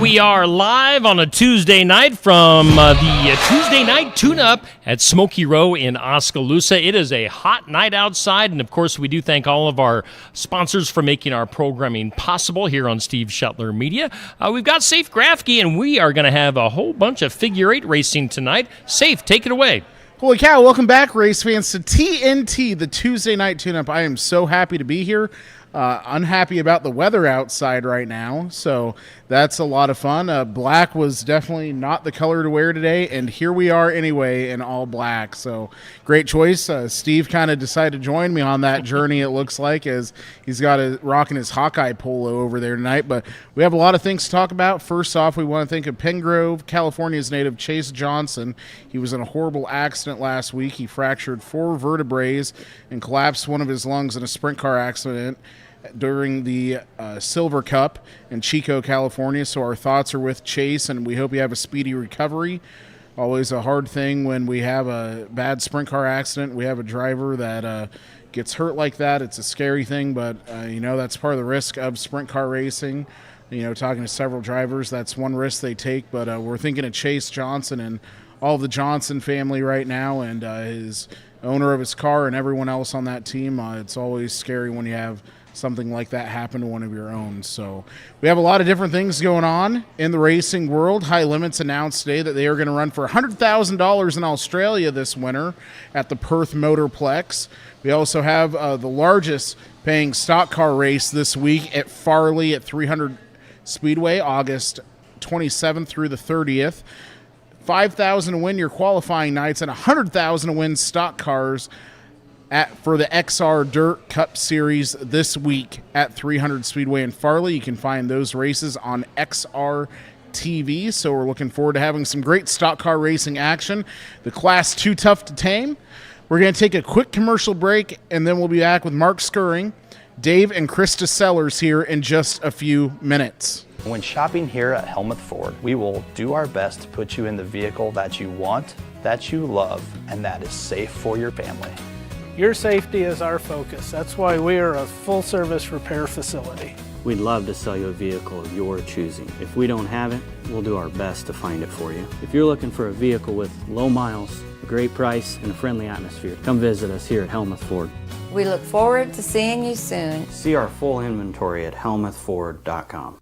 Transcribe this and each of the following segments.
we are live on a Tuesday night from the Tuesday Night Tune-Up at Smoky Row in Oskaloosa. It is a hot night outside, and of course we do thank all of our sponsors for making our programming possible here on Steve Shuttler Media. We've got Safe Grafke, and we are going to have a whole bunch of figure eight racing tonight. Safe, take it away. Holy cow, welcome back, race fans, to TNT, the Tuesday Night Tune-Up. I am so happy to be here. Unhappy about the weather outside right now, so that's a lot of fun. Black was definitely not the color to wear today, and here we are anyway in all black, so great choice. Steve kind of decided to join me on that journey, it looks like, as he's got rocking his Hawkeye polo over there tonight, but we have a lot of things to talk about. First off, we want to think of Pengrove, California's native Chase Johnson. He was in a horrible accident last week. He fractured 4 vertebrae and collapsed one of his lungs in a sprint car accident during the Silver Cup in Chico, California. So our thoughts are with Chase, and we hope you have a speedy recovery. Always a hard thing when we have a bad sprint car accident. We have a driver that gets hurt like that. It's a scary thing, but that's part of the risk of sprint car racing. Talking to several drivers, that's one risk they take, but we're thinking of Chase Johnson and all of the Johnson family right now, and his owner of his car and everyone else on that team. It's always scary when you have something like that happen to one of your own. So we have a lot of different things going on in the racing world. High Limits announced today that they are going to run for $100,000 in Australia this winter at the Perth Motorplex. We also have the largest paying stock car race this week at Farley at 300 Speedway, August 27th through the 30th. $5,000 to win your qualifying nights and $100,000 to win stock cars for the XR Dirt Cup Series this week at 300 Speedway in Farley. You can find those races on XR TV, so we're looking forward to having some great stock car racing action. The Class 2 Tough to Tame. We're going to take a quick commercial break, and then we'll be back with Mark Skirring, Dave, and Krista Sellers here in just a few minutes. When shopping here at Helmuth Ford, we will do our best to put you in the vehicle that you want, that you love, and that is safe for your family. Your safety is our focus. That's why we are a full-service repair facility. We'd love to sell you a vehicle of your choosing. If we don't have it, we'll do our best to find it for you. If you're looking for a vehicle with low miles, a great price, and a friendly atmosphere, come visit us here at Helmuth Ford. We look forward to seeing you soon. See our full inventory at helmuthford.com.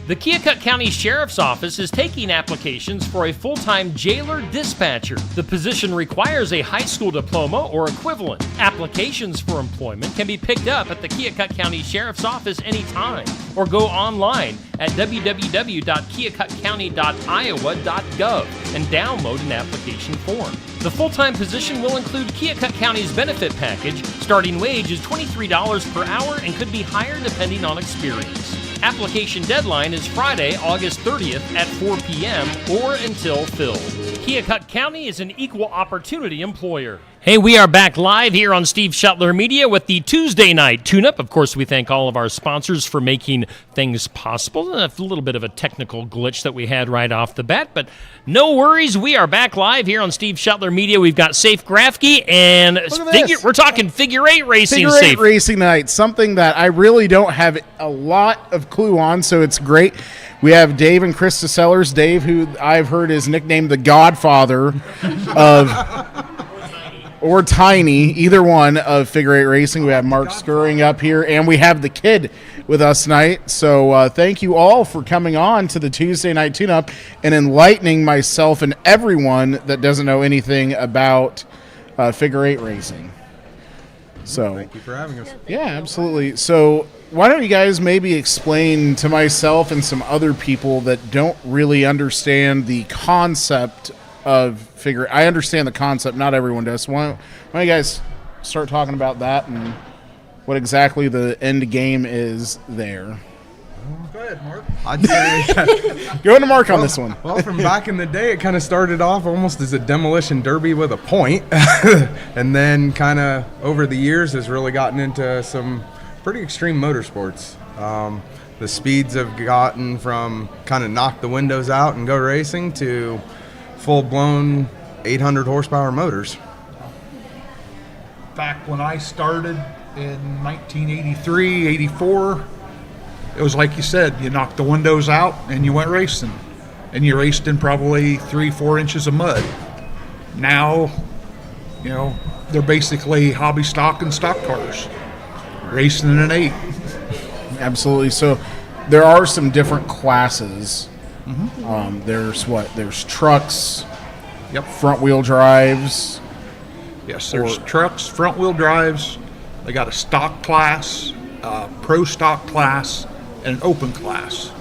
The Keokuk County Sheriff's Office is taking applications for a full-time jailer dispatcher. The position requires a high school diploma or equivalent. Applications for employment can be picked up at the Keokuk County Sheriff's Office anytime, or go online at www.keokukcounty.iowa.gov and download an application form. The full-time position will include Keokuk County's benefit package. Starting wage is $23 per hour and could be higher depending on experience. Application deadline is Friday, August 30th at 4 p.m. or until filled. Keokuk County is an equal opportunity employer. Hey, we are back live here on Steve Shuttler Media with the Tuesday Night Tune-Up. Of course, we thank all of our sponsors for making things possible. A little bit of a technical glitch that we had right off the bat, but no worries. We are back live here on Steve Shuttler Media. We've got Safe Grafke, and we're talking figure eight racing. Figure eight racing night, something that I really don't have a lot of clue on, so it's great. We have Dave and Krista Sellers. Dave, who I've heard is nicknamed the Godfather of... or Tiny, either one of figure eight racing. We have Mark Skirring up here, and we have the kid with us tonight. So thank you all for coming on to the Tuesday Night Tune-Up and enlightening myself and everyone that doesn't know anything about figure eight racing. So thank you for having us. Yeah, absolutely. So why don't you guys maybe explain to myself and some other people that don't really understand the concept of figure. I understand the concept, not everyone does. So why don't you guys start talking about that and what exactly the end game is there? Go ahead, Mark. I'd say go into Mark on this one. Well, from back in the day, it kind of started off almost as a demolition derby with a point, and then kind of over the years has really gotten into some pretty extreme motorsports. The speeds have gotten from kind of knock the windows out and go racing to full-blown 800 horsepower motors. Back when I started in 1983, 84, it was like you said, you knocked the windows out and you went racing. And you raced in probably 3-4 inches of mud. Now, you know, they're basically hobby stock and stock cars, racing in an 8. Absolutely. So there are some different classes. There's trucks, Yep. front wheel drives. Yes, there's trucks, front wheel drives. They got a stock class, pro stock class, and an open class.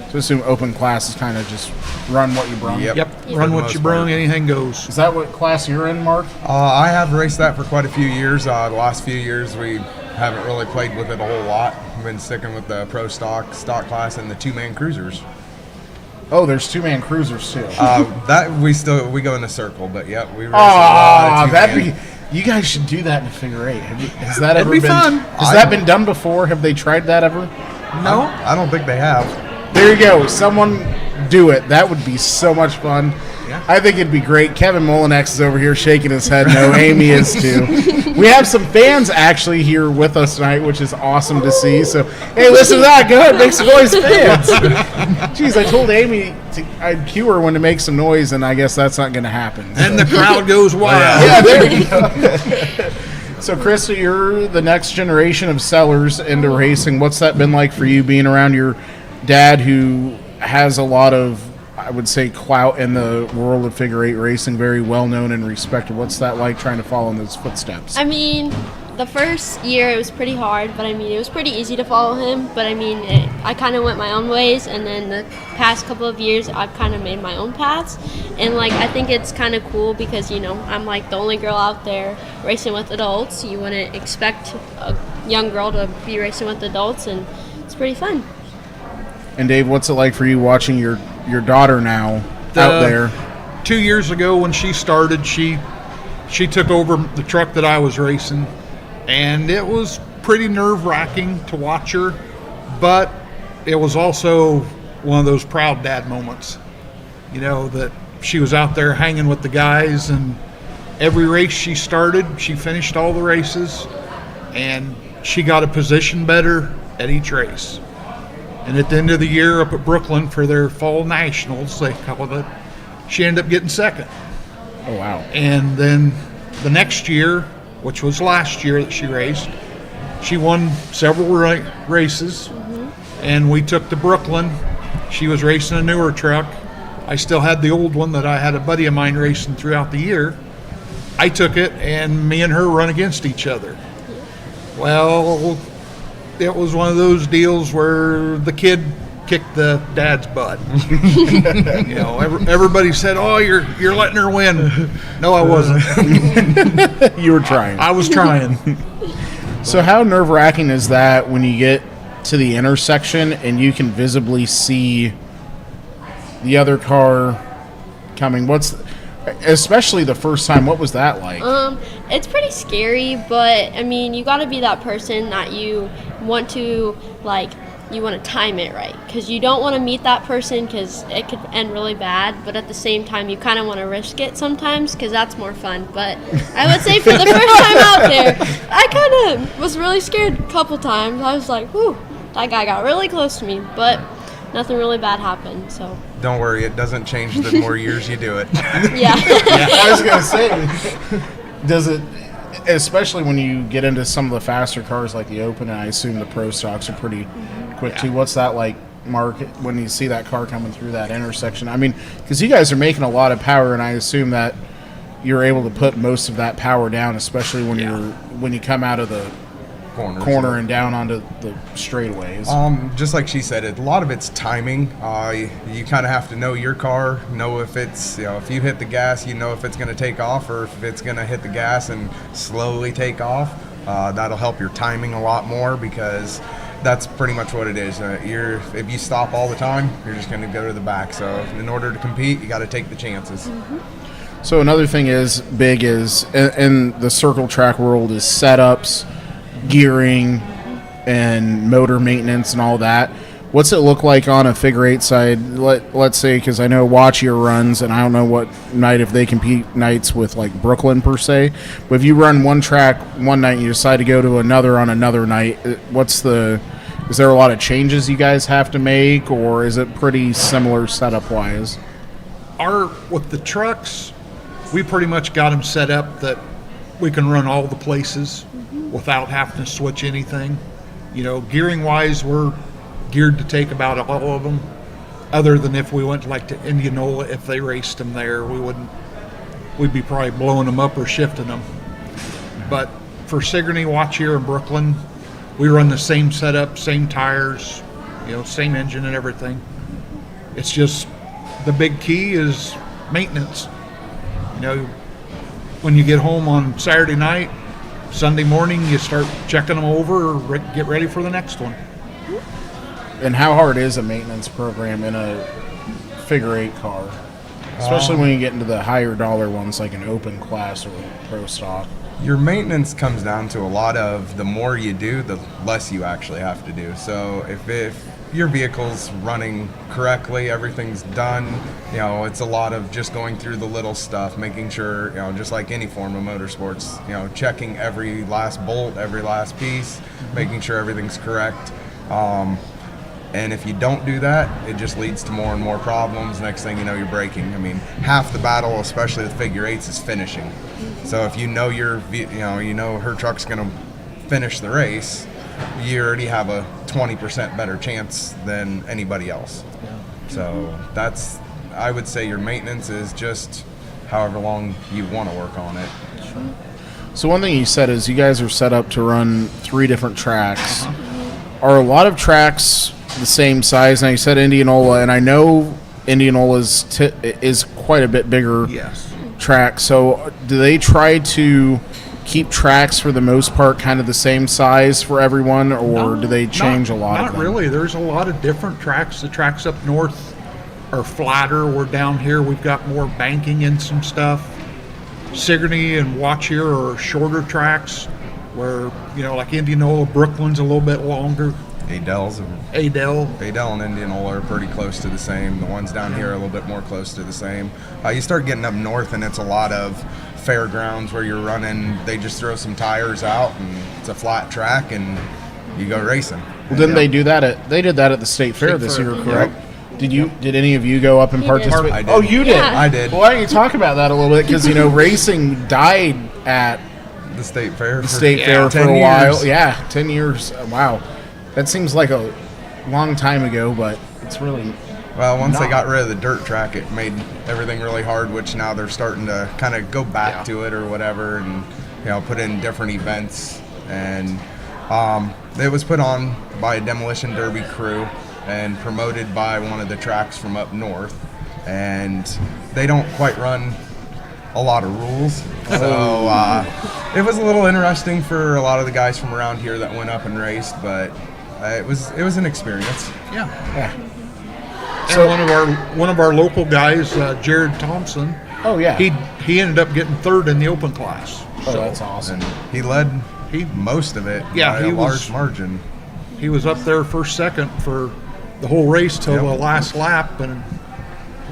So assume open class is kind of just run what you brung. Yep. Yep, For run the what most you brung, part. anything goes. Is that what class you're in, Mark? I have raced that for quite a few years. The last few years we haven't really played with it a whole lot. We've been sticking with the pro stock class and the 2-man cruisers. Oh, there's 2-man cruisers too. That we go in a circle, but yep, we race a lot of 2-man. that'd be. You guys should do that in a figure 8. Has that ever be been? fun. Has that been done before? Have they tried that ever? No, I don't think they have. There you go. Someone do it. That would be so much fun. Yeah. I think it'd be great. Kevin Molinex is over here shaking his head. No, Amy is too. We have some fans actually here with us tonight, which is awesome to see. So, hey, listen to that. Go ahead, make some noise, fans. Jeez, I told Amy I'd cue her when to make some noise, and I guess that's not going to happen. and the crowd goes wild. Yeah, there you go. So, Chris, you're the next generation of sellers into racing. What's that been like for you, being around your dad, who has a lot of, I would say, clout in the world of figure 8 racing, very well known and respected? What's that like, trying to follow in those footsteps? I mean, the first year it was pretty hard, but I mean, it was pretty easy to follow him. But I mean, I kind of went my own ways, and then the past couple of years, I've kind of made my own paths. And like, I think it's kind of cool because, you know, I'm like the only girl out there racing with adults. You wouldn't expect a young girl to be racing with adults, and it's pretty fun. And Dave, what's it like for you watching your daughter now out there? 2 years ago when she started, she took over the truck that I was racing, and it was pretty nerve-wracking to watch her, but it was also one of those proud dad moments, you know, that she was out there hanging with the guys, and every race she started, she finished all the races, and she got a position better at each race. And at the end of the year up at Brooklyn for their fall nationals, they call it, she ended up getting second. Oh, wow. And then the next year, which was last year that she raced, she won several races. And we took to Brooklyn. She was racing a newer truck. I still had the old one that I had a buddy of mine racing throughout the year. I took it, and me and her run against each other. Well, it was one of those deals where the kid kicked the dad's butt. You know, everybody said, "Oh, you're letting her win." No, I wasn't. You were trying. I was trying. So how nerve-wracking is that when you get to the intersection and you can visibly see the other car coming? Especially the first time, what was that like? It's pretty scary, but I mean, you got to be that person that you want to, like, you want to time it right, because you don't want to meet that person because it could end really bad, but at the same time you kind of want to risk it sometimes because that's more fun. But I would say for the first time out there, I kind of was really scared a couple times. I was like, whew, that guy got really close to me, but nothing really bad happened, so. Don't worry, it doesn't change the more years you do it. Yeah. I was going to say, does it, especially when you get into some of the faster cars like the Open, and I assume the Pro Stocks are pretty quick too. What's that like, Mark, when you see that car coming through that intersection? I mean, because you guys are making a lot of power, and I assume that you're able to put most of that power down, especially when you come out of the corner and down onto the straightaways. Just like she said, a lot of it's timing. You kind of have to know your car, know if it's, if you hit the gas, you know if it's going to take off, or if it's going to hit the gas and slowly take off. That'll help your timing a lot more, because that's pretty much what it is. If you stop all the time, you're just going to go to the back. So in order to compete, you got to take the chances. Mm-hmm. So another thing is big is in the circle track world is setups, gearing, and motor maintenance and all that. What's it look like on a figure 8 side? Let's say, because I know Watchier runs, and I don't know what night, if they compete nights with like Brooklyn per se, but if you run one track one night and you decide to go to another on another night, what's the Is there a lot of changes you guys have to make, or is it pretty similar setup-wise? With the trucks, we pretty much got them set up that we can run all the places without having to switch anything. You know, gearing-wise, we're geared to take about all of them, other than if we went like to Indianola. If they raced them there, we'd be probably blowing them up or shifting them. But for Sigourney, Watchier, and Brooklyn, we run the same setup, same tires, you know, same engine and everything. It's just the big key is maintenance. You know, when you get home on Saturday night, Sunday morning, you start checking them over or get ready for the next one. And how hard is a maintenance program in a figure eight car? Especially when you get into the higher dollar ones like an open class or pro stock. Your maintenance comes down to a lot of the more you do, the less you actually have to do. So if your vehicle's running correctly, everything's done, you know, it's a lot of just going through the little stuff, making sure, you know, just like any form of motorsports, you know, checking every last bolt, every last piece, making sure everything's correct. And if you don't do that, it just leads to more and more problems. Next thing you know, you're braking. I mean, half the battle, especially with figure eights, is finishing. So if you know her truck's going to finish the race, you already have a 20% better chance than anybody else. So I would say your maintenance is just however long you want to work on it. So one thing you said is you guys are set up to run 3 different tracks. Are a lot of tracks the same size? Now you said Indianola, and I know Indianola is quite a bit bigger track. So do they try to keep tracks for the most part kind of the same size for everyone, or do they change a lot of them? Not really. There's a lot of different tracks. The tracks up north are flatter. We're down here, we've got more banking in some stuff. Sigourney and Watchier are shorter tracks where, you know, like Indianola, Brooklyn's a little bit longer. Adel and Indianola are pretty close to the same. The ones down here are a little bit more close to the same. You start getting up north and it's a lot of fairgrounds where you're running, they just throw some tires out and it's a flat track and you go racing. Well, didn't they do that they did that at the State Fair this year, correct? Yep. Did any of you go up and participate? I did. Oh, you did? Yeah. I did. Well, why don't you talk about that a little bit? Because, you know, racing died at the State Fair for a while. Yeah, 10 years. Wow. That seems like a long time ago, but it's really... Well, once they got rid of the dirt track, it made everything really hard, which now they're starting to kind of go back to it or whatever and, you know, put in different events. And it was put on by a Demolition Derby crew and promoted by one of the tracks from up north. And they don't quite run a lot of rules. So it was a little interesting for a lot of the guys from around here that went up and raced, but it was an experience. Yeah. So one of our local guys, Jared Thompson. Oh yeah. He ended up getting third in the open class. Oh, that's awesome. And he led most of it by a large margin. He was up there first, second for the whole race till the last lap, and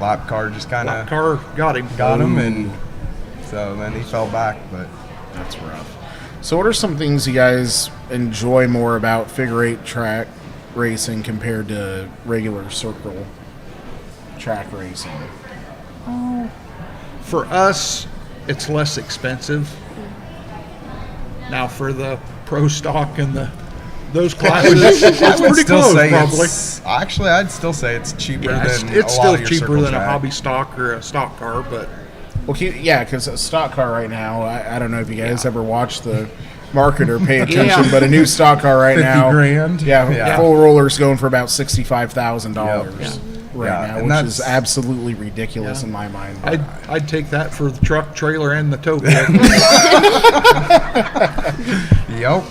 lap car just kind of got him, and so then he fell back. But that's rough. So what are some things you guys enjoy more about figure eight track racing compared to regular circle track racing? For us, it's less expensive. Now for the pro stock and those classes, it's pretty close, probably. Actually, I'd still say it's cheaper than it's a still lot of your cheaper circle than track. a hobby stock or a stock car, but because a stock car right now, I don't know if you guys ever watch the market or pay attention, but a new stock car right now, $50,000. Full roller's going for about $65,000 right now, which is absolutely ridiculous in my mind. I'd take that for the truck, trailer, and the tow kit. Yep.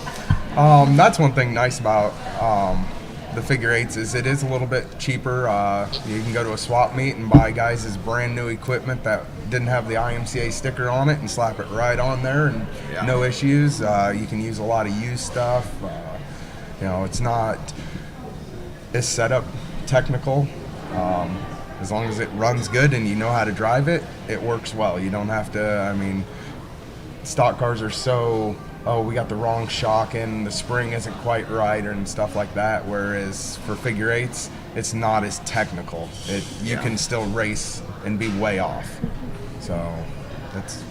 That's one thing nice about the figure eights is it is a little bit cheaper. You can go to a swap meet and buy guys' brand new equipment that didn't have the IMCA sticker on it and slap it right on there and no issues. You can use a lot of used stuff. It's not as set up technical. As long as it runs good and you know how to drive it, it works well. You don't have to, stock cars are so oh, we got the wrong shock in, the spring isn't quite right, and stuff like that. Whereas for figure eights, it's not as technical. You can still race and be way off. So that's.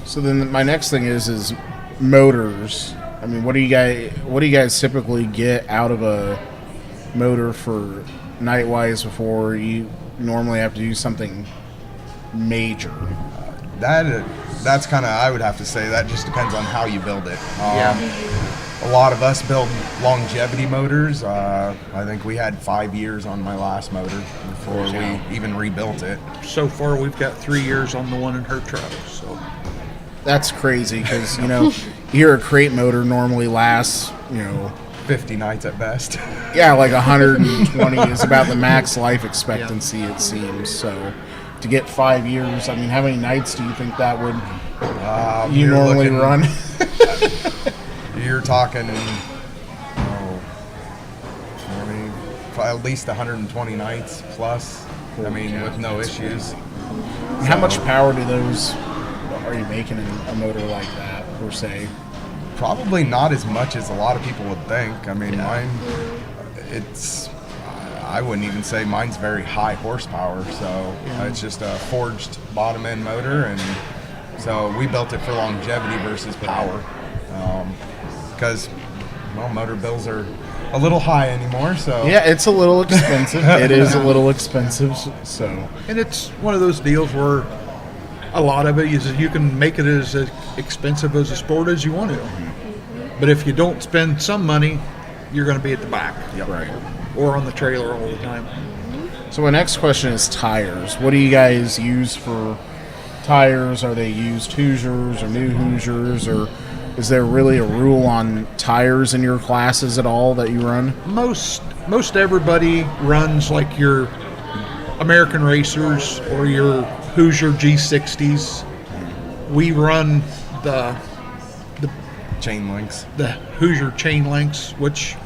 So then my next thing is motors. I mean, what do you guys typically get out of a motor for Nightwise before you normally have to do something major? That's kind of, I would have to say, that just depends on how you build it. A lot of us build longevity motors. I think we had 5 years on my last motor before we even rebuilt it. So far, we've got 3 years on the one in her truck. So That's crazy because, you know, here a crate motor normally lasts, 50 nights at best. Yeah, like 120 is about the max life expectancy, it seems. So to get 5 years, I mean, how many nights do you think that would you normally run? You're talking, at least 120 nights plus. I mean, with no issues. How much power are you making in a motor like that, per se? Probably not as much as a lot of people would think. I mean, mine, I wouldn't even say mine's very high horsepower, so it's just a forged bottom end motor, and so we built it for longevity versus power, because motor bills are a little high anymore. So yeah, it's a little expensive. It is a little expensive. So, and it's one of those deals where a lot of it is you can make it as expensive as a sport as you want to. But if you don't spend some money, you're going to be at the back. Yep. Right. Or on the trailer all the time. So my next question is tires. What do you guys use for tires? Are they used Hoosiers or new Hoosiers, or is there really a rule on tires in your classes at all that you run? Most everybody runs like your American Racers or your Hoosier G60s. We run the chain links, the Hoosier chain links, which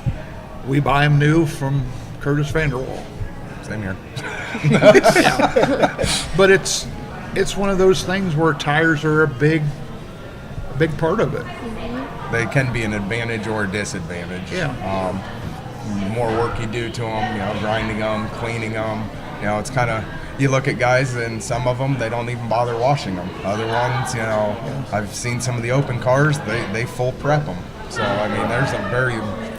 we buy them new from Curtis Vanderwall. Same here. But it's one of those things where tires are a big part of it. They can be an advantage or a disadvantage. Yeah. The more work you do to them, grinding them, cleaning them, it's kind of, you look at guys and some of them, they don't even bother washing them. Other ones, I've seen some of the open cars, they full prep them. So, I mean, there's a very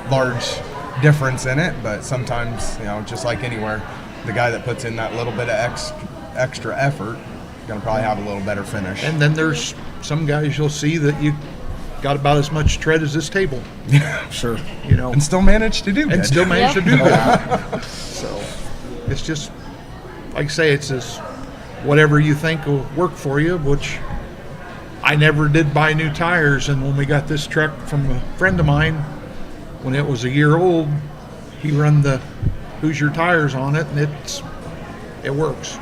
large difference in it, but sometimes, just like anywhere, the guy that puts in that little bit of extra effort is going to probably have a little better finish. And then there's some guys you'll see that you got about as much tread as this table. Sure. And still manage to do and still manage to do that. So it's just, like I say, it's just whatever you think will work for you, which I never did buy new tires. And when we got this truck from a friend of mine, when it was a year old, he run the Hoosier tires on it, and it works.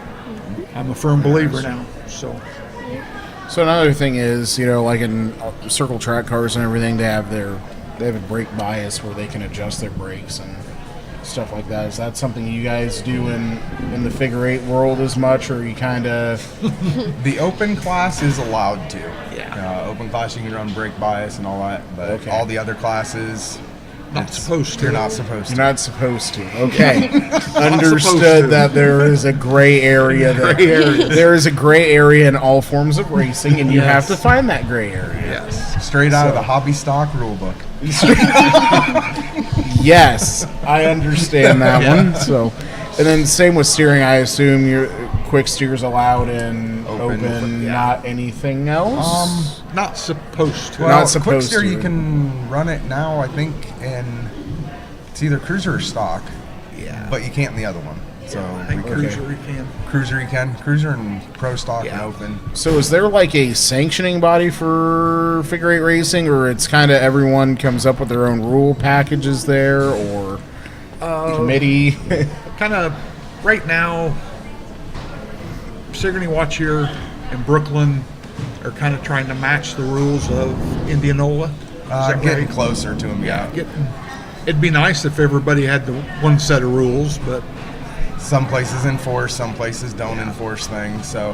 I'm a firm believer now. So another thing is, like in circle track cars and everything, they have a brake bias where they can adjust their brakes and stuff like that. Is that something you guys do in the figure eight world as much, or you kind of? The open class is allowed to. Yeah. Open class, you can run brake bias and all that, but all the other classes, not supposed to. You're not supposed to. You're not supposed to. Okay. Understood that there is a gray area. There is a gray area in all forms of racing, and you have to find that gray area. Yes. Straight out of the hobby stock rule book. Yes, I understand that one. So, and then same with steering. I assume your quick steer's allowed in open, not anything else. Not supposed to. Well, not supposed quick steer to. You can run it now. I think it's either cruiser or stock. Yeah. But you can't in the other one. So I think cruiser you can. Cruiser you can. Cruiser and pro stock and open. So is there like a sanctioning body for figure eight racing, or it's kind of everyone comes up with their own rule packages there, or committee? Kind of right now, Sigourney Watch here in Brooklyn are kind of trying to match the rules of Indianola. Getting closer to them, it'd be nice if everybody had the one set of rules, but some places enforce, some places don't enforce things. So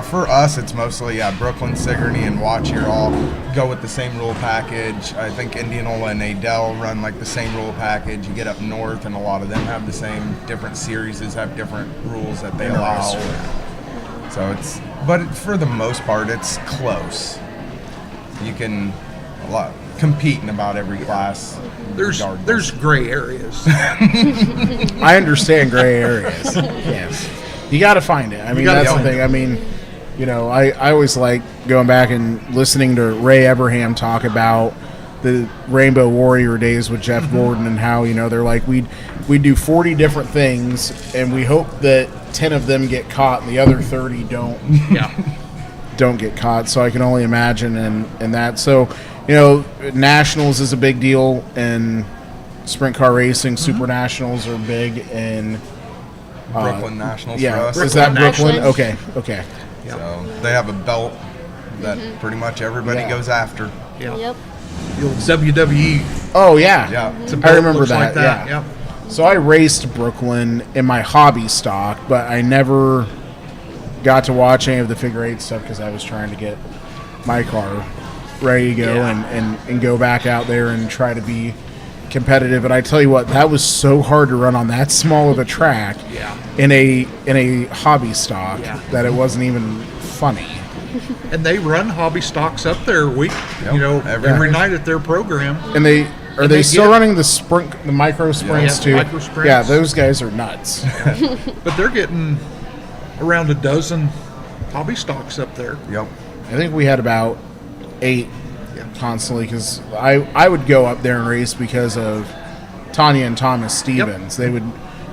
for us, it's mostly Brooklyn, Sigourney, and Watchier all go with the same rule package. I think Indianola and Adel run like the same rule package. You get up north, and a lot of them have the same. Different series have different rules that they allow. So but for the most part, it's close. You can compete in about every class. There's gray areas. I understand gray areas. Yes, you got to find it. I mean, that's the thing. I mean, you know, I always like going back and listening to Ray Abraham talk about the Rainbow Warrior days with Jeff Gordon and how, you know, they're like, we do 40 different things and we hope that 10 of them get caught and the other 30 don't get caught. So I can only imagine and that. So, you know, nationals is a big deal in sprint car racing. Super nationals are big in Brooklyn Nationals for us. Is that Brooklyn? Okay. So they have a belt that pretty much everybody goes after. Yep. The old WWE. Oh yeah. Yeah. I remember that. Like that. Yeah. So I raced Brooklyn in my hobby stock, but I never got to watch any of the figure eight stuff because I was trying to get my car ready to go and go back out there and try to be competitive. And I tell you what, that was so hard to run on that small of a track in a hobby stock that it wasn't even funny. And they run hobby stocks up there every night at their program. And they still running the micro sprints too? Micro sprints. Yeah, those guys are nuts. But they're getting around a dozen hobby stocks up there. Yep. I think we had about 8 constantly because I would go up there and race because of Tanya and Thomas Stevens. They would,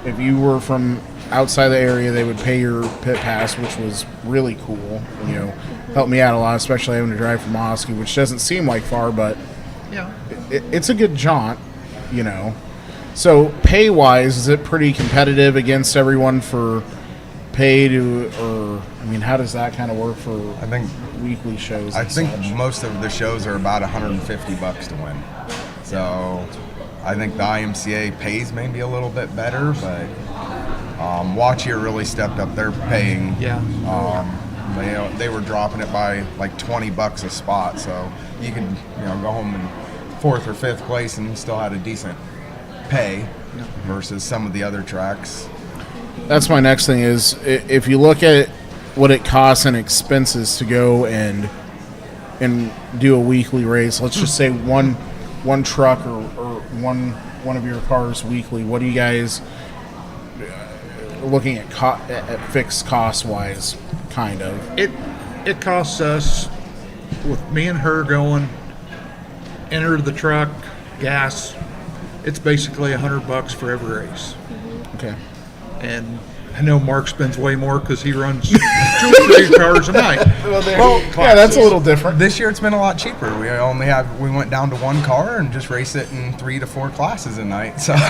if you were from outside the area, they would pay your pit pass, which was really cool. You know, helped me out a lot, especially having to drive from Oski, which doesn't seem like far, but it's a good jaunt, you know. So pay wise, is it pretty competitive against everyone for pay or I mean, how does that kind of work for weekly shows? I think most of the shows are about $150 to win. So I think the IMCA pays maybe a little bit better, but Watchier really stepped up their paying. They were dropping it by like $20 a spot, so you could go home in 4th or 5th place and still had a decent pay versus some of the other tracks. That's my next thing is if you look at what it costs and expenses to go and do a weekly race. Let's just say one truck or one of your cars weekly. What are you guys looking at fixed cost wise? Kind of. It costs us with me and her going, enter the truck, gas. It's basically $100 for every race. Okay. And I know Mark spends way more because he runs 2 or 3 cars a night. Well, yeah, that's a little different. This year it's been a lot cheaper. We went down to 1 car and just race it in 3 to 4 classes a night. So you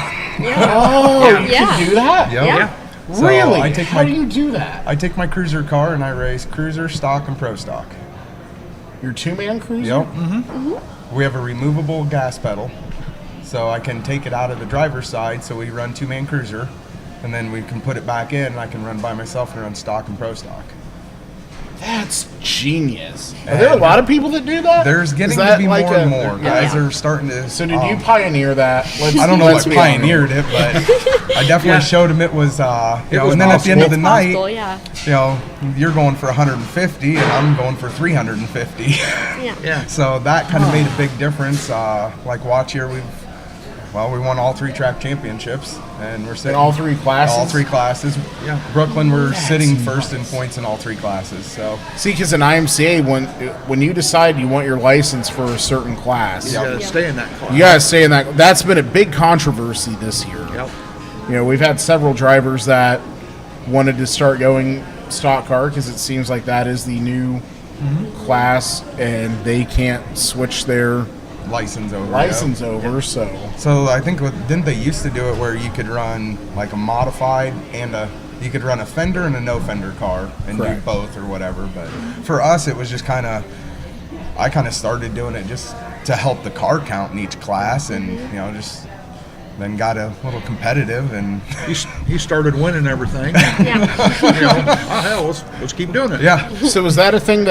can do that? Yeah. So really? How do you do that? I take my cruiser car and I race cruiser, stock, and pro stock. Your 2-man cruiser? Yep. Mm-hmm. We have a removable gas pedal, so I can take it out of the driver's side. So we run 2-man cruiser. And then we can put it back in, and I can run by myself and run stock and pro stock. That's genius. Are there a lot of people that do that? There's getting to be more and more. Guys are starting to... So did you pioneer that? I don't know what pioneered it, but I definitely showed him it was... and then at the end of the night, you're going for 150, and I'm going for 350. So that kind of made a big difference. Like Watchier, we won all 3 track championships, and we're sitting in all 3 classes. All 3 classes. Yeah. Brooklyn, we're sitting first in points in all 3 classes. So see, because in IMCA, when you decide you want your license for a certain class, you gotta stay in that class. You gotta stay in that. That's been a big controversy this year. Yep. You know, we've had several drivers that wanted to start going stock car because it seems like that is the new class, and they can't switch their license over. So I think didn't they used to do it where you could run like a modified and you could run a fender and a no fender car and do both or whatever. But for us, it was just I started doing it just to help the car count in each class, and just then got a little competitive, and He started winning everything. Yeah. Hell, let's keep doing it. yeah. So was that a thing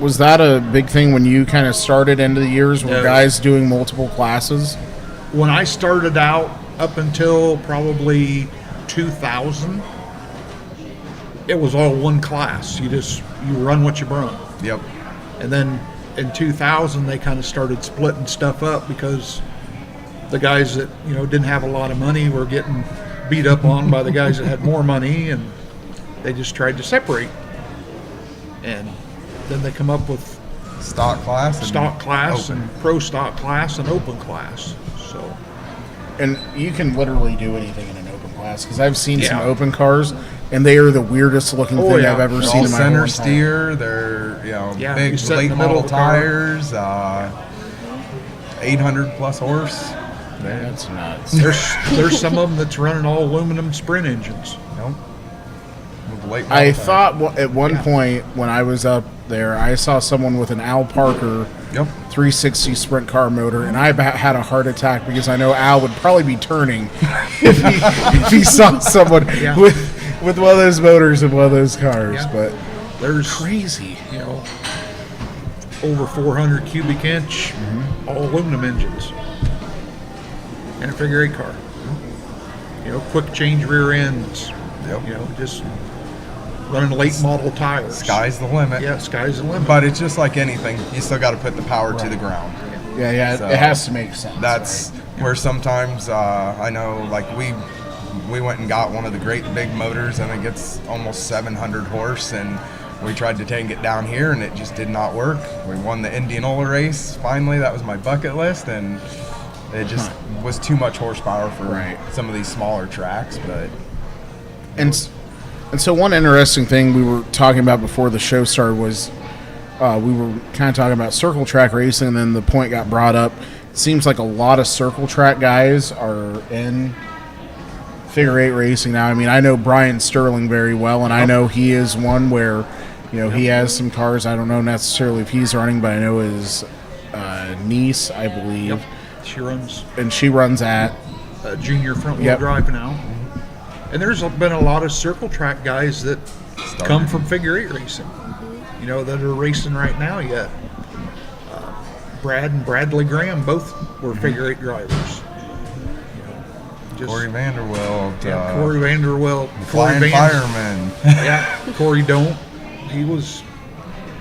was that a big thing when you kind of started into the years? Were Yeah. guys doing multiple classes? When I started out, up until probably 2000, it was all one class. You run what you brung. Yep. And then in 2000, they kind of started splitting stuff up because the guys that didn't have a lot of money were getting beat up on by the guys that had more money, and they just tried to separate. And then they come up with Stock class. And stock class open. and pro stock class and open class. So And you can literally do anything in an open class, because I've seen some Yeah. open cars, and they are the weirdest looking thing yeah. I've ever They're seen all in my center whole steer. They're Yeah, big you sit in late the middle model of the car. tires. 800 plus horse. That's nuts. there's some of them that's running all aluminum sprint engines. Nope. With late model I tires. thought at one point when I was up there, I saw someone with an Al Parker Yep. 360 sprint car motor, and I had a heart attack because I know Al would probably be turning if he saw someone Yeah. with one of those motors in one of those cars. Yeah. But There's crazy. over 400 cubic inch, all aluminum engines, and a figure eight car. Quick change rear ends. Yep. Just running late model tires. Sky's the limit. Yeah, sky's the limit. But it's just like anything. You still got to put the power to the ground. Yeah, So, it has to make sense. That's where sometimes I know, like we went and got one of the great big motors, and it gets almost 700 horse, and we tried to take it down here, and it just did not work. We won the Indianola race finally. That was my bucket list, and it just was too much horsepower for some of these smaller tracks. But And so one interesting thing we were talking about before the show started was we were kind of talking about circle track racing, and then the point got brought up. It seems like a lot of circle track guys are in figure eight racing now. I mean, I know Brian Sterling very well, and I know he is one where, he has some cars. I don't know necessarily if he's running, but I know his niece, I believe, Yep. She runs and she runs at junior front wheel Yep. drive now. And there's been a lot of circle track guys that come from figure eight racing, that are racing right now yet. Brad and Bradley Graham both were figure eight drivers. Corey Vanderwilt, Corey Vanderwilt, Flying Fireman. Yeah, Corey Don't. He was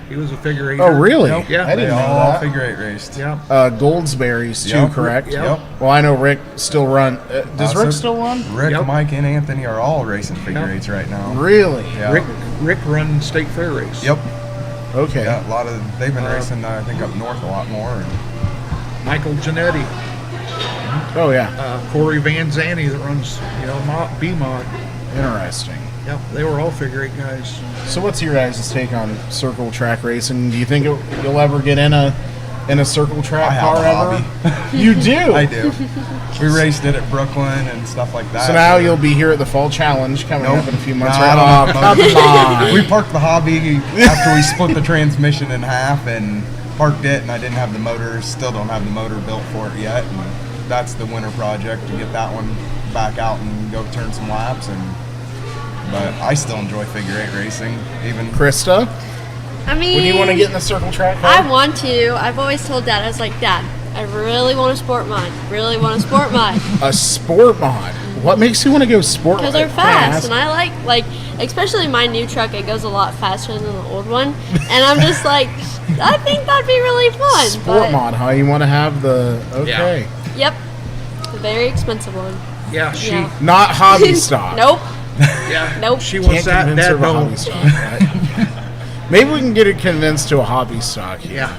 a figure eight. Oh, really? Yeah, I didn't know all that. figure eight raced. Yeah. Goldsberries too, Yep. correct? Yep. Well, I know Rick still run. Does So Rick still run? Rick, Yep. Mike, and Anthony are all racing figure Yep. eights right now. Really? Yeah. Rick run state fair race. Yep. Okay. Yeah, they've been racing, I think, up north a lot more. And Michael Giannetti, Oh yeah. Corey Van Zanny that runs, B-Mod. Interesting. Yep, they were all figure eight guys. So, what's your guys' take on circle track racing? Do you think you'll ever get in a circle track I have car a ever? hobby. You do. I do. We raced it at Brooklyn and stuff like that. So now you'll be here at the Fall Challenge coming Nope. up in a few months. No, right? I don't have Come on. We parked the hobby after we split the transmission in half and parked it, and I didn't have the motor. Still don't have the motor built for it yet. And that's the winter project, to get that one back out and go turn some laps. But I still enjoy figure eight racing. Even Krista, I mean, would you want to get in the circle track car? I want to. I've always told Dad, I was like, Dad, I really want a sport mod. Really want a sport mod. A sport mod. What makes you want to go sport mod? Because they're fast, and I like, especially my new truck, it goes a lot faster than the old one. And I'm just like, I think that'd be really fun. Sport but, mod, huh? You want to have the okay. Yep. The very expensive one. Yeah, she. Yeah. Not hobby stock. Nope. Yeah. Nope. She wants Can't that. convince her Dad of a don't. hobby stock. Right? Maybe we can get it convinced to a hobby stock. Yeah.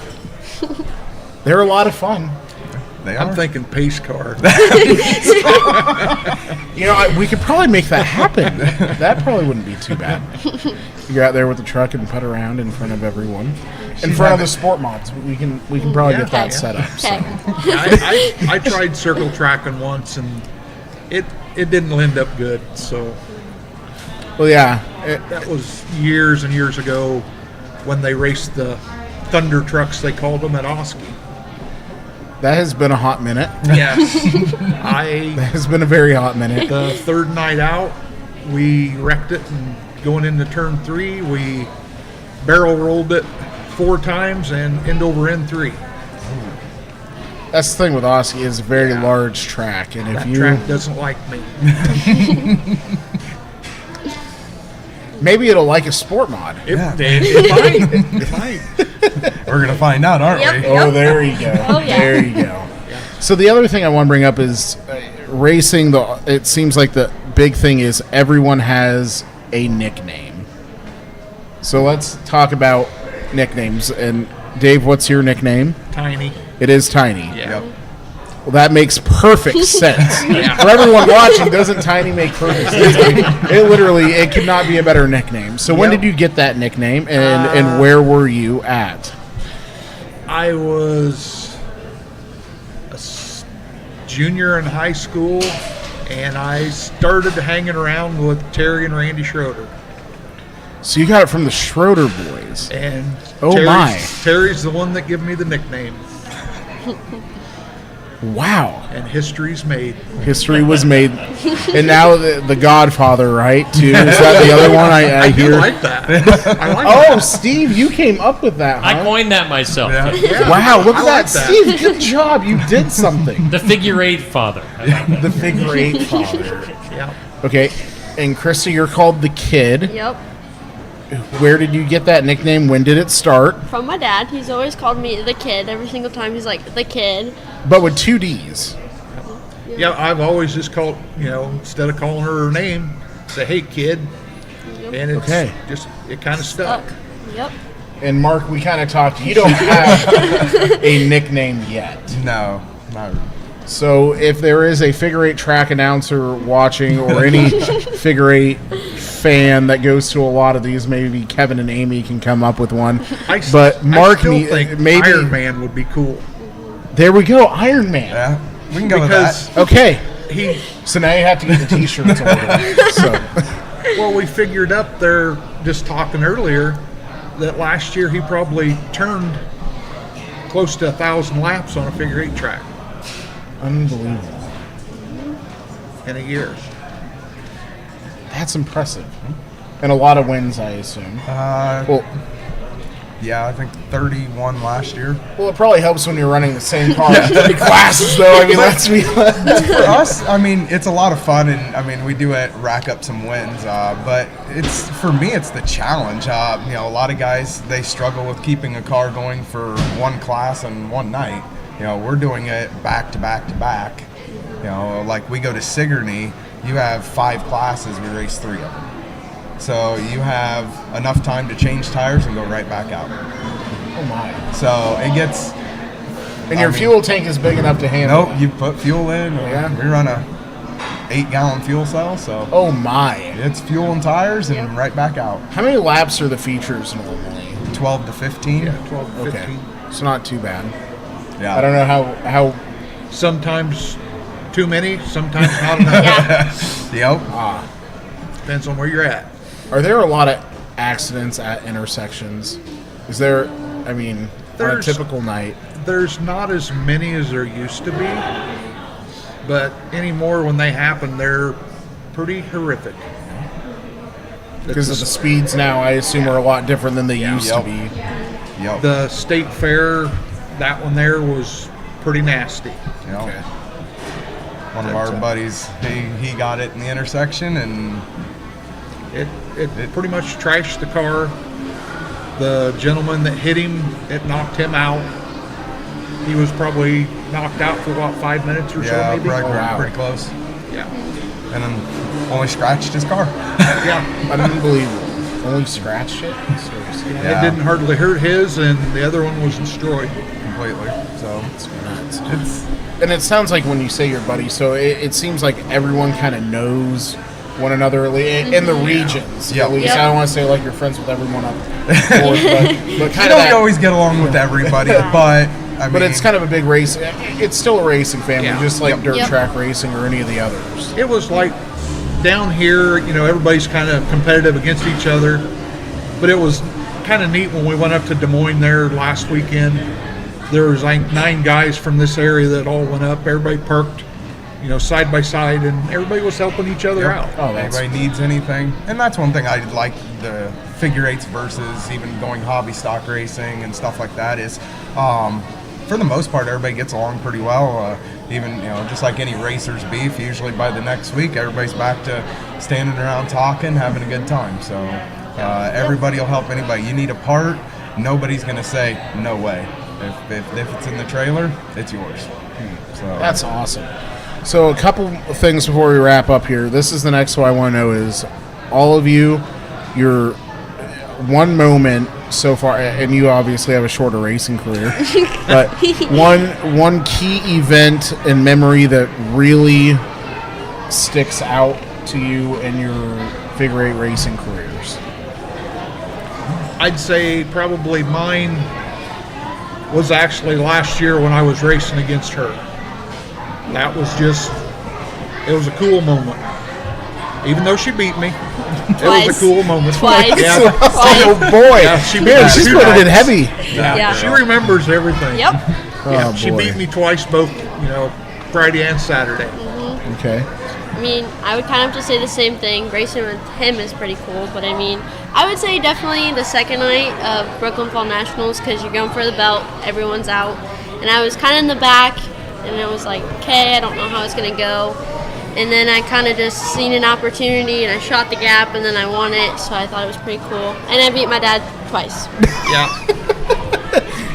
They're a lot of fun. they I'm are. thinking pace car. We could probably make that happen. That probably wouldn't be too bad. You're out there with the truck and putt around in front of everyone, in front of the sport mods. We can probably get that Okay. set up. So. Okay. I tried circle tracking once, and it didn't end up good. So Well, yeah. that was years and years ago when they raced the Thunder trucks, they called them, at Oski. That has been a hot minute. Yes. That has been a very hot minute. The third night out, we wrecked it, and going into turn 3, we barrel rolled it 4 times and end over end 3. That's the thing with Oski, is a very large track, and if That you track doesn't like me. maybe it'll like a sport mod. It might. We're gonna find out, aren't Yep. we? Oh, there you go. Oh, yeah. There you go. So the other thing I want to bring up is racing. It seems like the big thing is everyone has a nickname. So let's talk about nicknames. And Dave, what's your nickname? Tiny. It is Tiny. Yeah. Well, that makes perfect sense. For everyone watching, doesn't Tiny make perfect sense? It could not be a better nickname. So when Yep. did you get that nickname, and where were you at? I was a junior in high school, and I started hanging around with Terry and Randy Schroeder. So you got it from the Schroeder boys. And Oh, my. Terry's the one that gave me the nickname. Wow. And history's made. History was made. And now the Godfather, right, too? Is that the other one I do hear? like that. I like Oh, that. Steve, you came up with that, huh? I coined that myself. Yeah, Wow, look I at like that. Steve, good job. You did something. The figure 8 father. I like that. The figure 8 father. Yeah. Okay, and Krista, you're called the Kid. Yep. Where did you get that nickname? When did it start? From my dad. He's always called me the Kid. Every single time he's like, the Kid. But with 2 D's. Yeah, I've always just called, instead of calling her name, say, "Hey, kid," and it's Okay. just it kind of stuck. Yep. And Mark, we kind of talked. You don't have a nickname yet. No, not. So if there is a figure 8 track announcer watching, or any figure 8 fan that goes to a lot of these, maybe Kevin and Amy can come up with one. But Mark, I still think maybe Iron Man would be cool. There we go, Iron Man. Yeah, we can go Because with that. Okay, he, so now you have to get the T-shirts ordered. So well, we figured up there just talking earlier that last year he probably turned close to 1,000 laps on a figure 8 track unbelievable. in a year. That's impressive. And a lot of wins, I assume. Well, Yeah, I think 31 last year. it probably helps when you're running the same car in 3 classes, though. I mean, let's be For us, I mean, it's a lot of fun, and I mean, we do rack up some wins. But it's for me, it's the challenge. A lot of guys, they struggle with keeping a car going for one class and one night. We're doing it back to back to back. Like we go to Sigourney, you have 5 classes, we race 3 of them. So you have enough time to change tires and go right back out. Oh my! So it gets. And your fuel tank is big enough to handle. Nope, you put fuel in. Yeah. We run a 8-gallon fuel cell, so Oh my! it's fuel and tires and right back out. How many laps are the features normally? 12 to 15. Yeah, 12, 15. Okay, so not too bad. Yeah. I don't know how. Sometimes too many, sometimes not enough. Yep. Depends on where you're at. Are there a lot of accidents at intersections? Is there? I mean, on a There's- typical night. There's not as many as there used to be, but anymore when they happen, they're pretty horrific. Because of the speeds now, I assume are a lot different than they used to Yep. be. Yep. The state fair, that one there was pretty nasty. Yep. Okay. One of our buddies, he got it in the intersection, and It pretty much trashed the car. The gentleman that hit him, it knocked him out. He was probably knocked out for about 5 minutes or so, maybe. pretty close. Yeah. And then only scratched his car. Yeah. Unbelievable. Only scratched it. Seriously. Yeah. It didn't hardly hurt his, and the other one was destroyed. Completely. So It's nuts. it's And it sounds like when you say your buddy, so it seems like everyone kind of knows one another in the regions. Yeah. At least Yep. I don't want to say like you're friends with everyone up north, but kind you of don't always get along with everybody, but I mean, But it's kind of a big race. It's still a racing family, Yeah. just like Yep. dirt Yep. track racing or any of the others. It was like down here, everybody's kind of competitive against each other. But it was kind of neat when we went up to Des Moines there last weekend. there was like 9 guys from this area that all went up. Everybody parked, side by side, and everybody was helping each other out. Oh, that's Anybody needs anything. And that's one thing I like the figure eights versus even going hobby stock racing and stuff like that is, for the most part, everybody gets along pretty well. Even, just like any racer's beef, usually by the next week, everybody's back to standing around talking, having a good time. So everybody will help anybody. You need a part, nobody's going to say, no way. If it's in the trailer, it's yours. So That's awesome. So a couple of things before we wrap up here. This is the next one I want to know is all of you, your one moment so far, and you obviously have a shorter racing career, but one key event and memory that really sticks out to you in your figure eight racing careers. I'd say probably mine was actually last year when I was racing against her. That was it was a cool moment. Even though she beat me, it was a cool moment. Twice. Yeah. Oh boy, Yeah, she's putting it heavy. Yeah. She remembers everything. Yep. Yeah, Oh, she boy. beat me twice, both, Friday and Saturday. Okay. I mean, I would kind of just say the same thing. Racing with him is pretty cool, but I mean, I would say definitely the second night of Brooklyn Fall Nationals because you're going for the belt, everyone's out, and I was kind of in the back, and I was like, okay, I don't know how it's gonna go, and then I kind of just seen an opportunity, and I shot the gap, and then I won it, so I thought it was pretty cool, and I beat my dad twice. Yeah.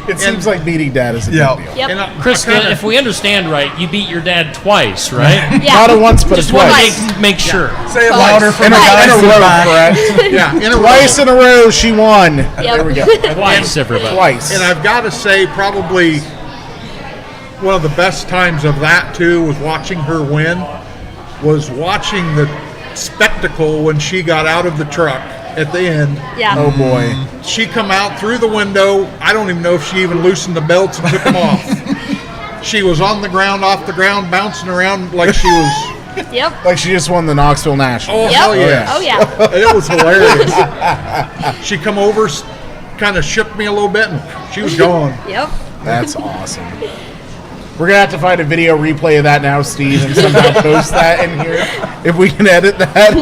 It seems like beating dad is a big deal. Yep. And Krista, if we understand right, you beat your dad twice, right? Yeah. Not a once, but Just a want twice. to make sure. say it Twice. louder for In the guys a in the row, back. correct? yeah, in a Twice row. in a row, she won. Yep. There we go. Twice, everybody. Twice. And I've got to say, probably one of the best times of that too was watching her win. Was watching the spectacle when she got out of the truck at the end. Yeah. Oh boy. She come out through the window. I don't even know if she even loosened the belts and took them off. She was on the ground, off the ground, bouncing around like she was. Yep. Like she just won the Knoxville National. Oh Yep. hell yeah! Oh yeah. It was hilarious. She come over, kind of shook me a little bit, and she was gone. Yep. That's awesome. We're going to have to find a video replay of that now, Steve, and somehow post that in here if we can edit that.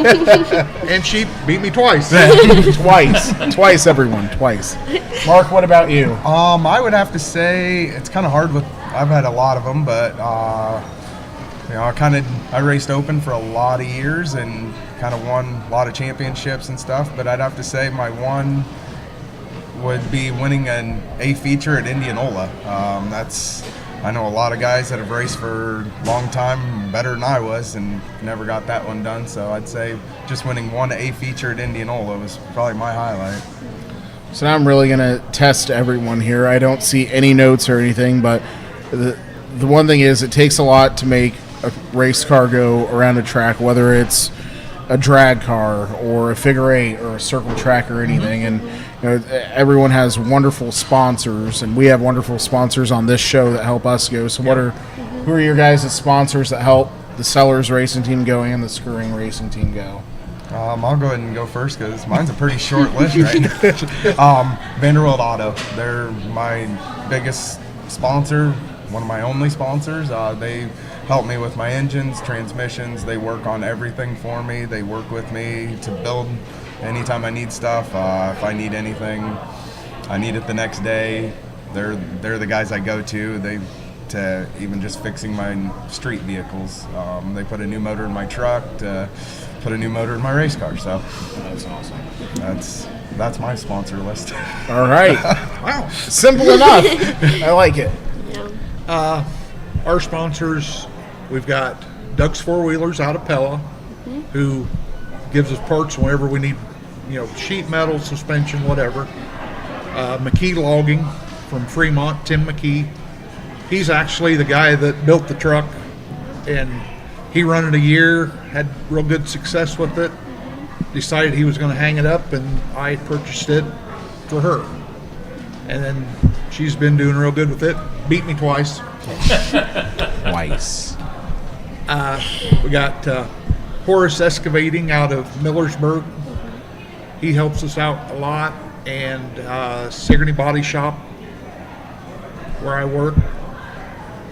And she beat me twice. Twice, everyone, twice. Mark, what about you? I would have to say it's kind of hard with. I've had a lot of them, but I raced open for a lot of years and kind of won a lot of championships and stuff. But I'd have to say my one would be winning an A feature at Indianola. I know a lot of guys that have raced for a long time, better than I was, and never got that one done. So I'd say just winning one A feature at Indianola was probably my highlight. So now I'm really going to test everyone here. I don't see any notes or anything, but the one thing is it takes a lot to make a race car go around a track, whether it's a drag car or a figure eight or a circle track or anything. And everyone has wonderful sponsors, and we have wonderful sponsors on this show that help us go. So who are your guys' sponsors that help the Sellers Racing Team go and the Screwing Racing Team go? I'll go ahead and go first because mine's a pretty short list right Vanderbilt Auto. They're my biggest sponsor, one of my only sponsors. They help me with my engines, transmissions. They work on everything for me. They work with me to build anytime I need stuff. If I need anything, I need it the next day. They're the guys I go to. To even just fixing my street vehicles. They put a new motor in my truck, put a new motor in my race car. So That's awesome. that's my sponsor list. All right. Wow. Simple enough. I like it. Yeah. Our sponsors, we've got Doug's Four Wheelers out of Pella, who gives us parts whenever we need, sheet metal, suspension, whatever. McKee Logging from Fremont, Tim McKee. He's actually the guy that built the truck, and he run it a year, had real good success with it, decided he was going to hang it up, and I purchased it for her. And then she's been doing real good with it, beat me twice. Twice. We got Horace Excavating out of Millersburg. He helps us out a lot. And Sigourney Body Shop. where I work,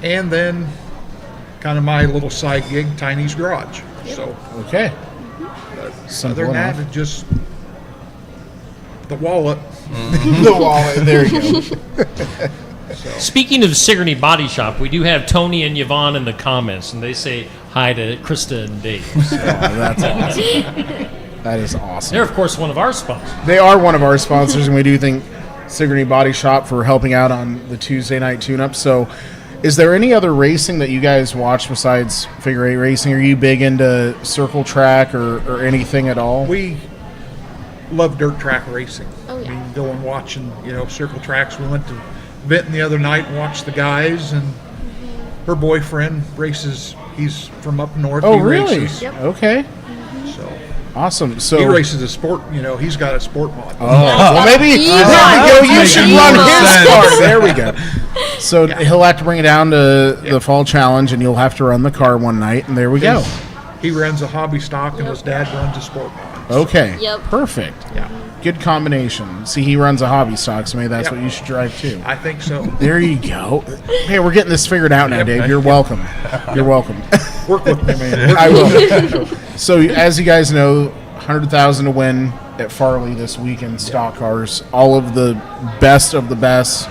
and then kind of my little side gig, Tiny's Garage. So Okay. other Simple than that, enough. it's just the wallet. The wallet. There you go. Speaking of Sigourney Body Shop, we do have Tony and Yvonne in the comments, and they say hi to Krista and Dave. So That's awesome. That is awesome. they're, of course, one of our sponsors. They are one of our sponsors, and we do thank Sigourney Body Shop for helping out on the Tuesday night tune-up. So, is there any other racing that you guys watch besides figure eight racing? Are you big into circle track or anything at all? We love dirt track racing. Oh, yeah. I mean, going watching, circle tracks. We went to Benton the other night and watched the guys, and her boyfriend races. He's from up north. Oh, he really? Races, Okay, so awesome. So he races a sport. He's got a sport mod. Oh, well, maybe He there we wants go. You to should be run on. his car. There we go. So he'll have to bring it down to the fall challenge, and you'll have to run the car one night, and there we go. He runs a hobby stock, and his dad runs a sport mod. Okay. Yep. Perfect. Yeah, Good combination. See, he runs a hobby stock, so maybe that's Yeah. what you should drive too. I think so. There you go. Hey, we're getting this figured out now, Dave. You're welcome. You're welcome. Work with me, man. I will. So, as you guys know, 100,000 to win at Farley this weekend. Stock cars. All of the best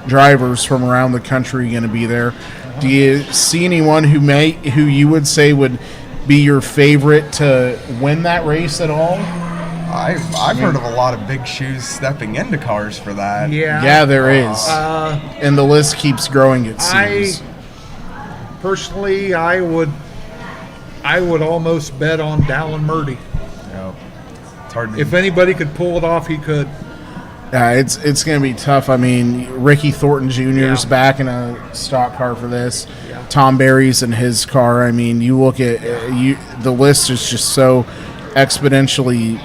drivers from around the country going to be there. Do you see anyone who you would say would be your favorite to win that race at all? I've heard of a lot of big shoes stepping into cars for that. Yeah. Yeah, there is, and the list keeps growing. It seems. Personally, I would almost bet on Dallin Murdy. It's hard to If anybody could pull it off, he could. Yeah, it's going to be tough. I mean, Ricky Thornton Jr.'s Yeah. back in a stock car for this. Yeah. Tom Berry's in his car. I mean, you look at the list is just so exponentially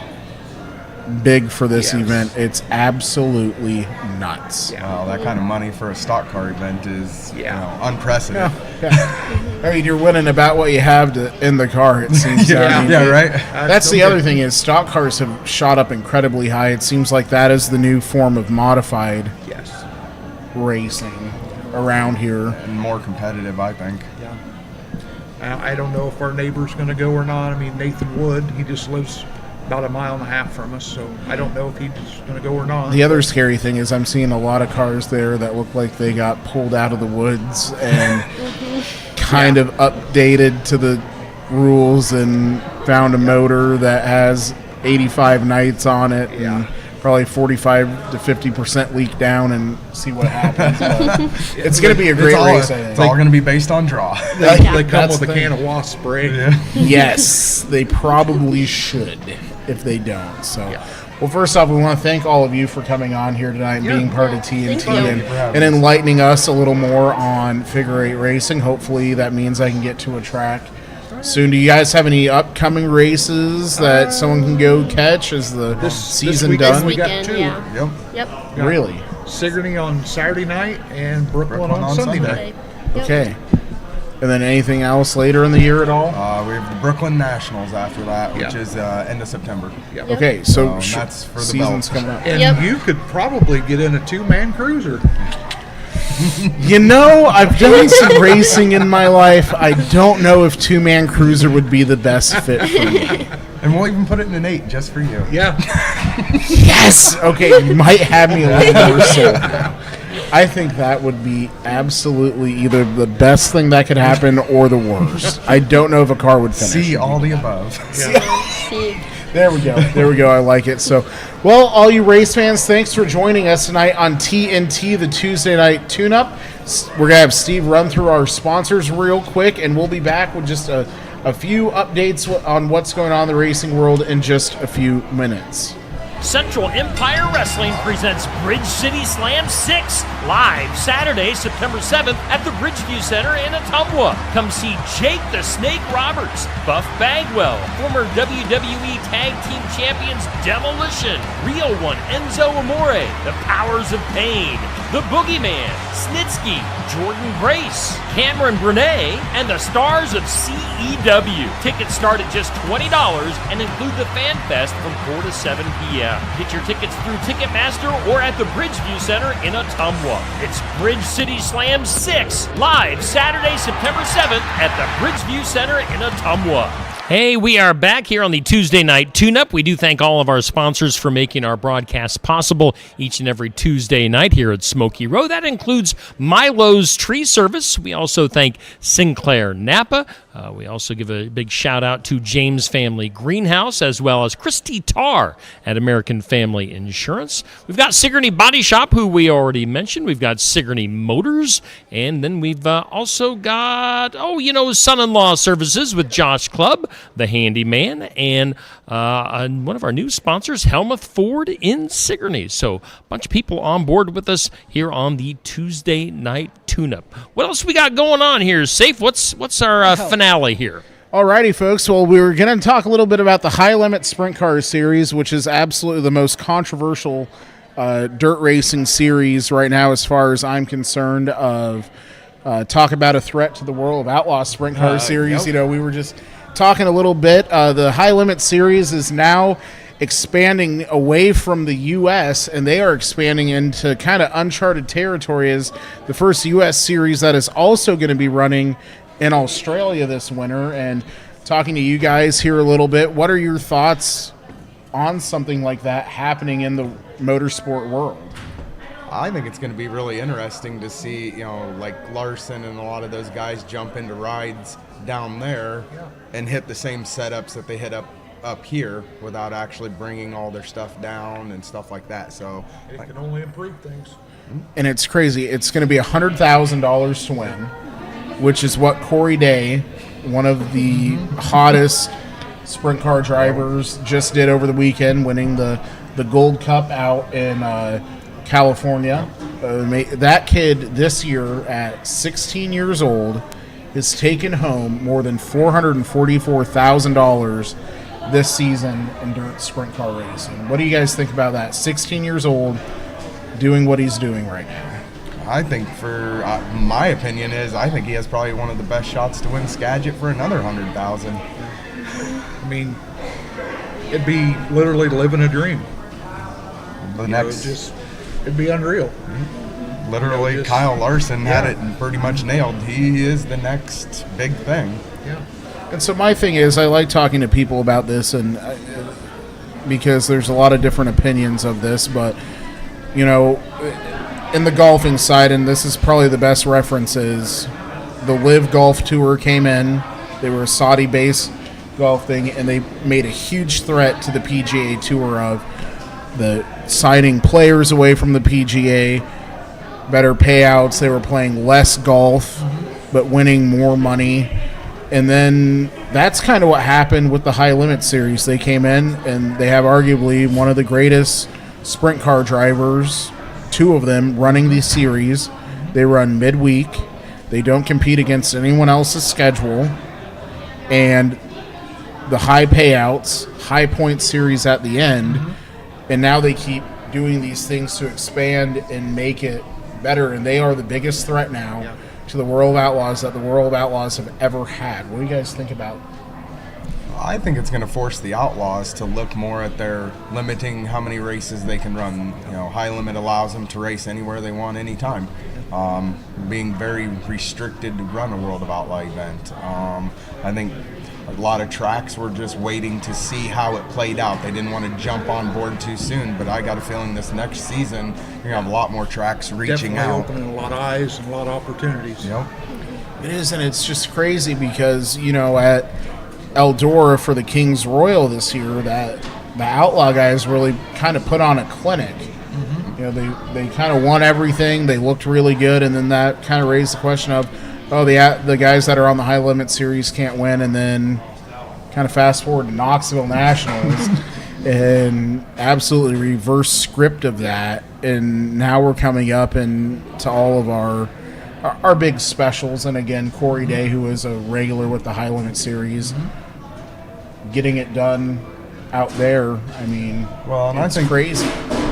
big for this Yes. event. It's absolutely nuts. Wow, that kind of money for a stock car event is unprecedented. I mean, you're winning about what you have in the car, it seems. I mean, right. That's the other thing is stock cars have shot up incredibly high. It seems like that is the new form of modified Yes. racing around here. And more competitive, I think. Yeah. I don't know if our neighbor's going to go or not. I mean, Nathan Wood, he just lives about a mile and a half from us, so I don't know if he's going to go or not. The other scary thing is I'm seeing a lot of cars there that look like they got pulled out of the woods and kind of updated to the rules and found a motor that has 85 nights on it and probably 45 to 50% leak down and see what happens. But it's going to be a great race. I think. It's all going to be based on draw. They come That's with a the can of wasp spray. Yes, they probably should if they don't. So, well, first off, we want to thank all of you for coming on here tonight and being part of TNT Thank you. and enlightening us a little more on figure eight racing. Hopefully, that means I can get to a track soon. Do you guys have any upcoming races that someone can go catch? Is the season weekend done? we got Weekend, two. yeah. Yep. Yep. Really? Sigourney on Saturday night and Brooklyn on Sunday night. Yep. Okay. And then anything else later in the year at all? We have the Brooklyn Nationals after that, which Yeah. is end of September. Yeah. Okay, so that's for the season's belt. coming up. And Yep. you could probably get in a two-man cruiser. You know, I've done some racing in my life. I don't know if two-man cruiser would be the best fit for me. And we'll even put it in an 8 just for you. Yeah. Yes! Okay, you might have me a little more so now. I think that would be absolutely either the best thing that could happen or the worst. I don't know if a car would finish. See all the above. See. There we go. There we go. I like it. So, well, all you race fans, thanks for joining us tonight on TNT, the Tuesday night tune-up. We're going to have Steve run through our sponsors real quick, and we'll be back with just a few updates on what's going on in the racing world in just a few minutes. Central Empire Wrestling presents Bridge City Slam 6 live Saturday, September 7th at the Bridgeview Center in Ottumwa. Come see Jake the Snake Roberts, Buff Bagwell, former WWE Tag Team Champions Demolition, Real One Enzo Amore, The Powers of Pain, The Boogeyman, Snitsky, Jordan Grace, Cameron Brene, and the stars of CEW. Tickets start at just $20 and include the Fan Fest from 4 to 7 p.m. Get your tickets through Ticketmaster or at the Bridgeview Center in Ottumwa. Ottumwa. It's Bridge City Slam 6, live Saturday, September 7th at the Bridgeview Center in Ottumwa. Hey, we are back here on the Tuesday Night Tune-Up. We do thank all of our sponsors for making our broadcast possible each and every Tuesday night here at Smoky Row. That includes Milo's Tree Service. We also thank Sinclair Napa. We also give a big shout-out to James Family Greenhouse, as well as Christy Tarr at American Family Insurance. We've got Sigourney Body Shop, who we already mentioned. We've got Sigourney Motors. And then we've also got, Son-in-Law Services with Josh Clubb, the handyman, and one of our new sponsors, Helmuth Ford in Sigourney. So a bunch of people on board with us here on the Tuesday Night Tune-Up. What else we got going on here, Safe? What's our finale here? Alrighty, folks. Well, we were going to talk a little bit about the High Limit Sprint Car Series, which is absolutely the most controversial dirt racing series right now, as far as I'm concerned. Talk about a threat to the World of Outlaw Sprint Car Series. Yep. We were just talking a little bit. The High Limit Series is now expanding away from the U.S., and they are expanding into kind of uncharted territory as the first U.S. series that is also going to be running in Australia this winter. And talking to you guys here a little bit, what are your thoughts on something like that happening in the motorsport world? I think it's going to be really interesting to see, like Larson and a lot of those guys jump into rides down there and hit the same setups that they hit up here without actually bringing all their stuff down and stuff like that. So it can only improve things. And it's crazy. It's going to be $100,000 to win, which is what Corey Day, one of the hottest sprint car drivers, just did over the weekend, winning the Gold Cup out in California. That kid this year at 16 years old has taken home more than $444,000 this season in dirt sprint car racing. What do you guys think about that? 16 years old, doing what he's doing right now. I think, for my opinion, I think he has probably one of the best shots to win Skagit for another $100,000. I mean, it'd be literally living a dream. It'd be unreal. Literally, Kyle Larson had it pretty much nailed. He is the next big thing. Yeah. And so my thing is, I like talking to people about this, and because there's a lot of different opinions of this, but in the golfing side, and this is probably the best reference, is the Live Golf Tour came in. They were a Saudi-based golf thing, and they made a huge threat to the PGA Tour of the signing players away from the PGA, better payouts. They were playing less golf, but winning more money. And then that's kind of what happened with the High Limit Series. They came in, and they have arguably one of the greatest sprint car drivers, two of them, running the series. They run midweek. They don't compete against anyone else's schedule. And the high payouts, high point series at the end. And now they keep doing these things to expand and make it better. And they are the biggest threat now to the World of Outlaws that the World of Outlaws have ever had. What do you guys think about? I think it's going to force the Outlaws to look more at their limiting how many races they can run. High Limit allows them to race anywhere they want, anytime. Being very restricted to run a World of Outlaw event. I think a lot of tracks were just waiting to see how it played out. They didn't want to jump on board too soon, but I got a feeling this next season you're going to have a lot more tracks reaching Definitely out. Opening a lot of eyes and a lot of opportunities. Yep. It is, and it's just crazy because, at Eldora for the King's Royal this year, that the Outlaw guys really kind of put on a clinic. They kind of won everything. They looked really good, and then that kind of raised the question of, the guys that are on the High Limit Series can't win, and then kind of fast forward to Knoxville Nationals and absolutely reverse script of that. And now we're coming up into all of our big specials. And again, Corey Day, who is a regular with the High Limit Series, getting it done out there. I mean, I think crazy.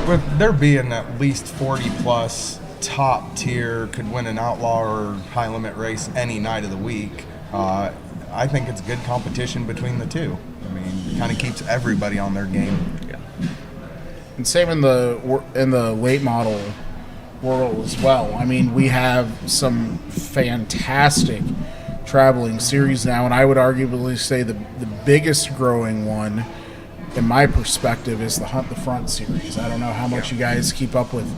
With there being at least 40-plus top tier could win an Outlaw or High Limit race any night of the week, I think it's good competition between the two. I mean, it kind of keeps everybody on their game. And same in the late model world as well. I mean, we have some fantastic traveling series now, and I would arguably say the biggest growing one, in my perspective, is the Hunt the Front series. I don't know how much you guys keep up with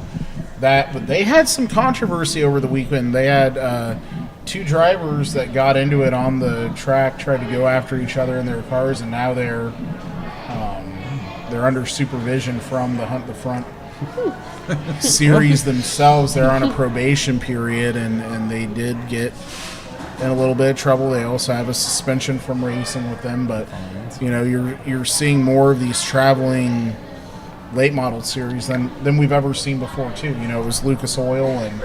that, but they had some controversy over the weekend. They had 2 drivers that got into it on the track, tried to go after each other in their cars, and now they're under supervision from the Hunt the Front series themselves. They're on a probation period, and they did get in a little bit of trouble. They also have a suspension from racing with them, but you know, you're seeing more of these traveling late model series than we've ever seen before too. You know, it was Lucas Oil and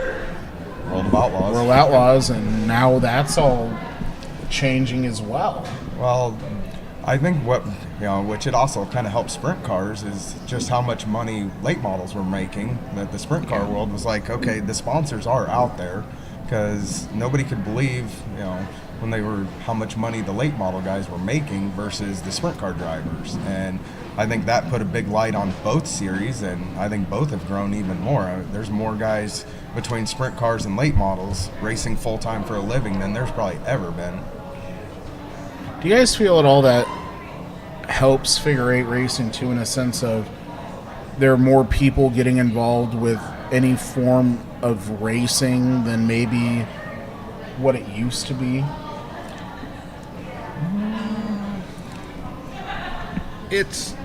World of Outlaws. World Outlaws, and now that's all changing as well. Well, I think which it also kind of helped sprint cars, is just how much money late models were making. That the sprint car world was like, okay, the sponsors are out there, because nobody could believe, when they were, how much money the late model guys were making versus the sprint car drivers. And I think that put a big light on both series, and I think both have grown even more. There's more guys between sprint cars and late models racing full-time for a living than there's probably ever been. Do you guys feel at all that helps figure 8 racing too, in a sense of there are more people getting involved with any form of racing than maybe what it used to be? It's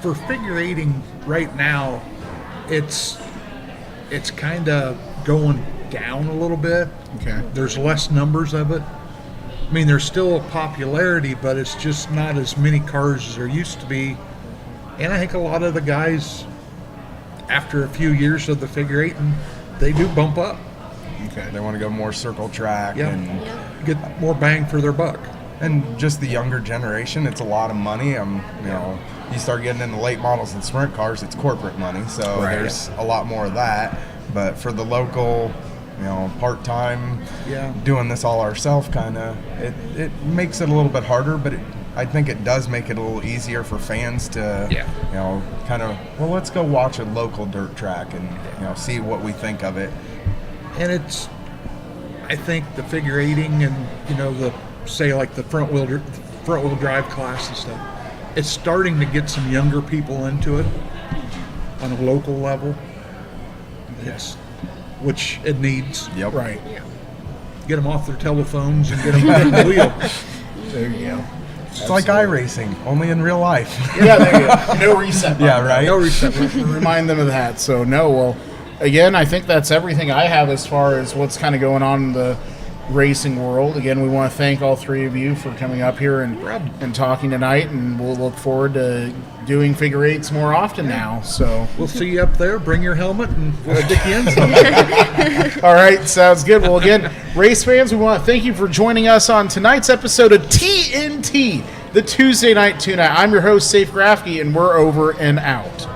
for figure eighting right now, it's kind of going down a little bit. Okay. There's less numbers of it. I mean, there's still a popularity, but it's just not as many cars as there used to be. And I think a lot of the guys, after a few years of the figure eighting, they do bump up. Okay. They want to go more circle track and get more bang for their buck. And just the younger generation, it's a lot of money. You start getting into late models and sprint cars, it's corporate money, so there's a lot more of that. But for the local, part-time, doing this all ourselves, kind of, it makes it a little bit harder, but I think it does make it a little easier for fans to, let's go watch a local dirt track and, see what we think of it. And I think the figure eighting and, the front wheel drive class and stuff, it's starting to get some younger people into it on a local level. Which it needs. Yep. Right. Get them off their telephones and get them behind the wheel. There you go. It's like iRacing, only in real life. Yeah, there you go. No reset button. Yeah, right. No reset button. Remind them of that. So, again, I think that's everything I have as far as what's kind of going on in the racing world. Again, we want to thank all 3 of you for coming up here and talking tonight, and we'll look forward to doing figure 8s more often now. So we'll see you up there. Bring your helmet and we'll stick you in something. All right, sounds good. Well, again, race fans, we want to thank you for joining us on tonight's episode of TNT, the Tuesday Night Tune-Out. I'm your host, Safe Grafke, and we're over and out.